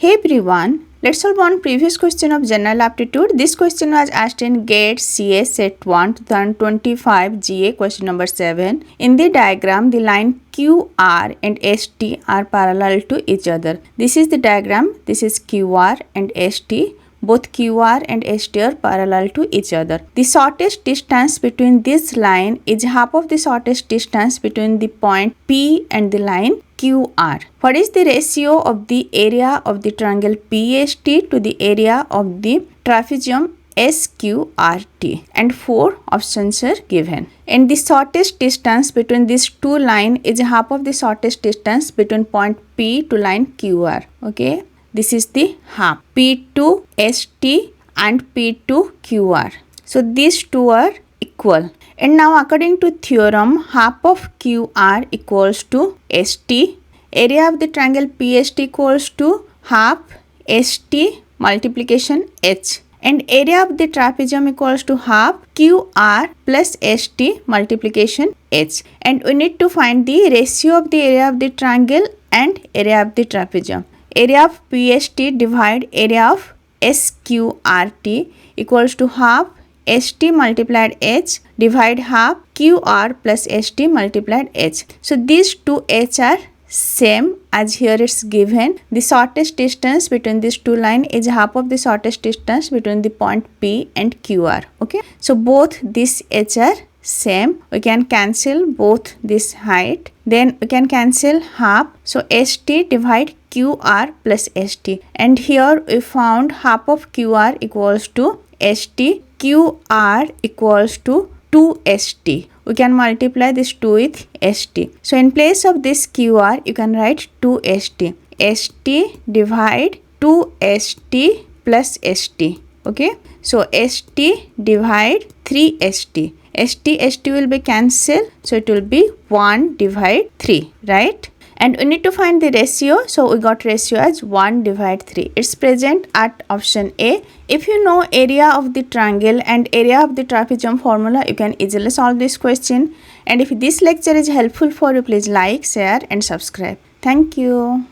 Hey everyone, let's solve one previous question of general aptitude. This question was asked in GATE CS1 2025 GA question number 7. In the diagram, the line QR and ST are parallel to each other. This is the diagram. This is QR and ST. Both QR and ST are parallel to each other. The shortest distance between this line is half of the shortest distance between the point P and the line QR. What is the ratio of the area of the triangle PST to the area of the trapezium SQRT? And 4 options are given. And the shortest distance between these two lines is half of the shortest distance between point P to line QR. Okay. This is the half. P to ST and P to QR. So these two are equal. And now according to theorem, half of QR equals to ST. Area of the triangle PST equals to half ST multiplication H. And area of the trapezium equals to half QR plus ST multiplication H. And we need to find the ratio of the area of the triangle and area of the trapezium. Area of PST divide area of SQRT equals to half ST multiplied H divide half QR plus ST multiplied H. So these two H are same as here it's given. The shortest distance between these two lines is half of the shortest distance between the point P and QR. Okay. So both these H are same. We can cancel both this height. Then we can cancel half. So ST divide QR plus ST. And here we found half of QR equals to ST. QR equals to 2ST. We can multiply this 2 with ST. So in place of this QR, you can write 2ST. ST divide 2ST plus ST. Okay. So ST divide 3ST. ST will be cancelled. So it will be 1 divide 3. Right. And we need to find the ratio. So we got ratio as 1 divide 3. It's present at option A. If you know area of the triangle and area of the trapezium formula, you can easily solve this question. And if this lecture is helpful for you, please like, share and subscribe. Thank you.